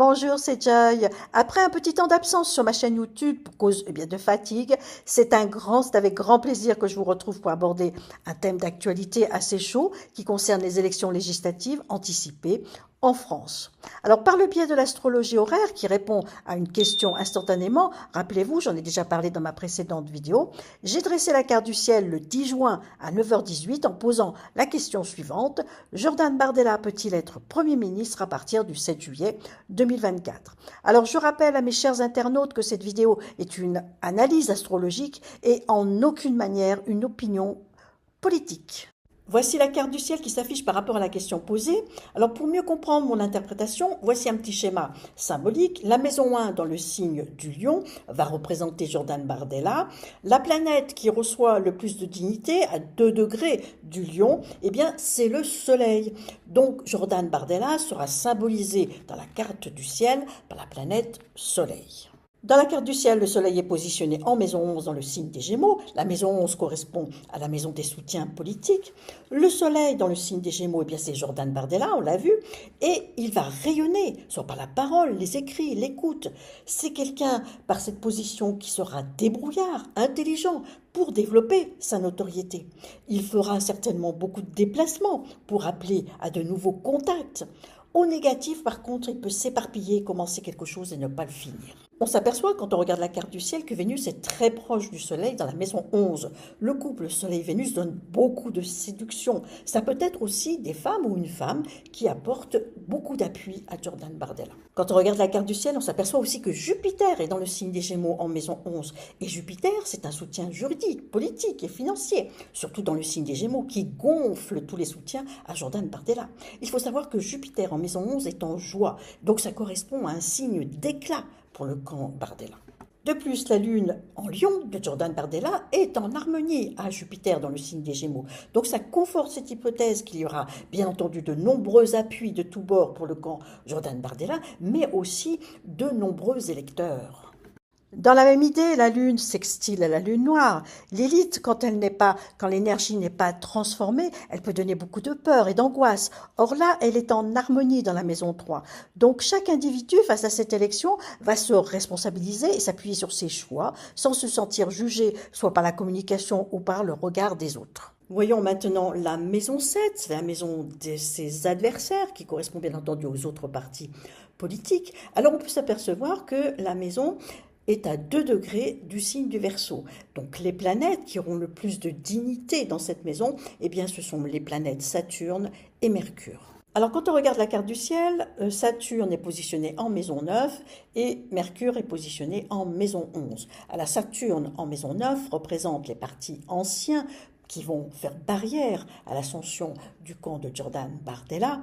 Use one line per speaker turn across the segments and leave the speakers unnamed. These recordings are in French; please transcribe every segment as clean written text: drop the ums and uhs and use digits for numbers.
Bonjour, c'est Joy. Après un petit temps d'absence sur ma chaîne YouTube pour cause de fatigue, c'est avec grand plaisir que je vous retrouve pour aborder un thème d'actualité assez chaud qui concerne les élections législatives anticipées en France. Alors, par le biais de l'astrologie horaire qui répond à une question instantanément, rappelez-vous, j'en ai déjà parlé dans ma précédente vidéo, j'ai dressé la carte du ciel le 10 juin à 9h18 en posant la question suivante. Jordan Bardella peut-il être Premier ministre à partir du 7 juillet 2024? Alors, je rappelle à mes chers internautes que cette vidéo est une analyse astrologique et en aucune manière une opinion politique. Voici la carte du ciel qui s'affiche par rapport à la question posée. Alors pour mieux comprendre mon interprétation, voici un petit schéma symbolique. La maison 1 dans le signe du lion va représenter Jordan Bardella. La planète qui reçoit le plus de dignité à 2 degrés du lion, eh bien c'est le soleil. Donc Jordan Bardella sera symbolisé dans la carte du ciel par la planète soleil. Dans la carte du ciel, le soleil est positionné en maison 11 dans le signe des Gémeaux. La maison 11 correspond à la maison des soutiens politiques. Le soleil dans le signe des Gémeaux, eh bien c'est Jordan Bardella, on l'a vu, et il va rayonner, soit par la parole, les écrits, l'écoute. C'est quelqu'un, par cette position, qui sera débrouillard, intelligent, pour développer sa notoriété. Il fera certainement beaucoup de déplacements pour appeler à de nouveaux contacts. Au négatif, par contre, il peut s'éparpiller, commencer quelque chose et ne pas le finir. On s'aperçoit quand on regarde la carte du ciel que Vénus est très proche du Soleil dans la maison 11. Le couple Soleil-Vénus donne beaucoup de séduction. Ça peut être aussi des femmes ou une femme qui apporte beaucoup d'appui à Jordan Bardella. Quand on regarde la carte du ciel, on s'aperçoit aussi que Jupiter est dans le signe des Gémeaux en maison 11. Et Jupiter, c'est un soutien juridique, politique et financier, surtout dans le signe des Gémeaux, qui gonfle tous les soutiens à Jordan Bardella. Il faut savoir que Jupiter en maison 11 est en joie, donc ça correspond à un signe d'éclat pour le camp Bardella. De plus, la lune en lion de Jordan Bardella est en harmonie à Jupiter dans le signe des Gémeaux. Donc ça conforte cette hypothèse qu'il y aura bien entendu de nombreux appuis de tous bords pour le camp Jordan Bardella, mais aussi de nombreux électeurs. Dans la même idée, la Lune sextile à la Lune noire. L'élite, quand l'énergie n'est pas transformée, elle peut donner beaucoup de peur et d'angoisse. Or là, elle est en harmonie dans la maison 3. Donc chaque individu, face à cette élection, va se responsabiliser et s'appuyer sur ses choix, sans se sentir jugé, soit par la communication ou par le regard des autres. Voyons maintenant la maison 7, la maison de ses adversaires, qui correspond bien entendu aux autres partis politiques. Alors on peut s'apercevoir que la maison est à 2 degrés du signe du Verseau. Donc les planètes qui auront le plus de dignité dans cette maison, eh bien ce sont les planètes Saturne et Mercure. Alors quand on regarde la carte du ciel, Saturne est positionné en maison 9 et Mercure est positionné en maison 11. Alors Saturne en maison 9 représente les partis anciens qui vont faire barrière à l'ascension du camp de Jordan Bardella.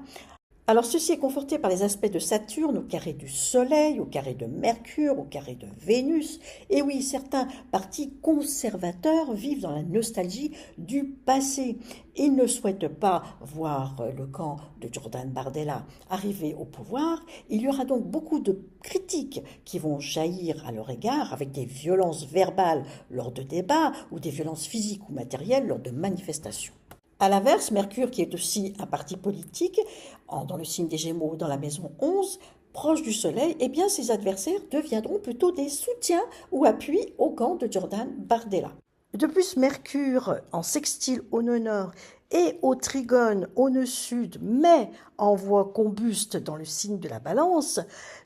Alors ceci est conforté par les aspects de Saturne au carré du Soleil, au carré de Mercure, au carré de Vénus. Et oui, certains partis conservateurs vivent dans la nostalgie du passé. Ils ne souhaitent pas voir le camp de Jordan Bardella arriver au pouvoir. Il y aura donc beaucoup de critiques qui vont jaillir à leur égard avec des violences verbales lors de débats ou des violences physiques ou matérielles lors de manifestations. À l'inverse, Mercure, qui est aussi un parti politique, dans le signe des Gémeaux, dans la maison 11, proche du Soleil, eh bien ses adversaires deviendront plutôt des soutiens ou appuis au camp de Jordan Bardella. De plus, Mercure en sextile au nœud nord et au trigone au nœud sud, mais en voie combuste dans le signe de la Balance,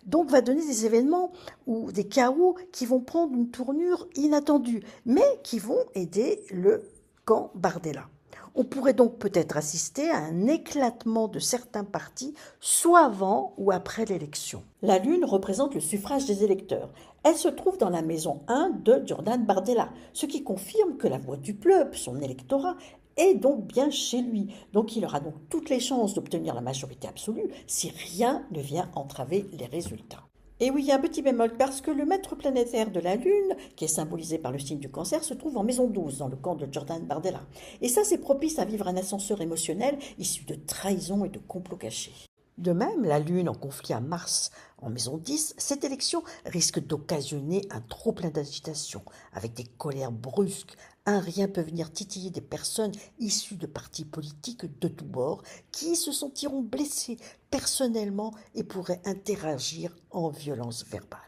donc va donner des événements ou des chaos qui vont prendre une tournure inattendue, mais qui vont aider le camp Bardella. On pourrait donc peut-être assister à un éclatement de certains partis, soit avant ou après l'élection. La Lune représente le suffrage des électeurs. Elle se trouve dans la maison 1 de Jordan Bardella, ce qui confirme que la voix du peuple, son électorat, est donc bien chez lui. Donc il aura donc toutes les chances d'obtenir la majorité absolue si rien ne vient entraver les résultats. Et oui, il y a un petit bémol parce que le maître planétaire de la Lune, qui est symbolisé par le signe du Cancer, se trouve en maison 12, dans le camp de Jordan Bardella. Et ça, c'est propice à vivre un ascenseur émotionnel issu de trahison et de complots cachés. De même, la Lune en conflit à Mars en maison 10, cette élection risque d'occasionner un trop-plein d'agitation, avec des colères brusques. Un rien peut venir titiller des personnes issues de partis politiques de tous bords qui se sentiront blessées personnellement et pourraient interagir en violence verbale.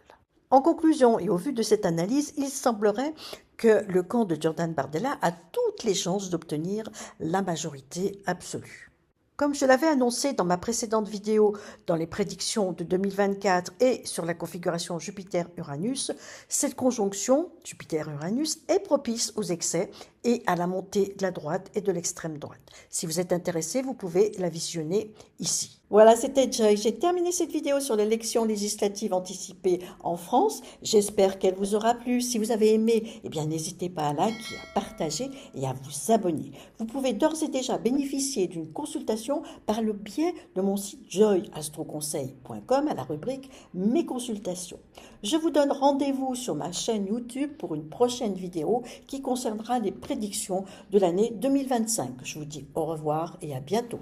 En conclusion, et au vu de cette analyse, il semblerait que le camp de Jordan Bardella a toutes les chances d'obtenir la majorité absolue. Comme je l'avais annoncé dans ma précédente vidéo dans les prédictions de 2024 et sur la configuration Jupiter-Uranus, cette conjonction Jupiter-Uranus est propice aux excès et à la montée de la droite et de l'extrême droite. Si vous êtes intéressé, vous pouvez la visionner ici. Voilà, c'était Joy. J'ai terminé cette vidéo sur l'élection législative anticipée en France. J'espère qu'elle vous aura plu. Si vous avez aimé, eh bien, n'hésitez pas à liker, à partager et à vous abonner. Vous pouvez d'ores et déjà bénéficier d'une consultation par le biais de mon site joyastroconseil.com à la rubrique Mes consultations. Je vous donne rendez-vous sur ma chaîne YouTube pour une prochaine vidéo qui concernera les prédictions de l'année 2025. Je vous dis au revoir et à bientôt.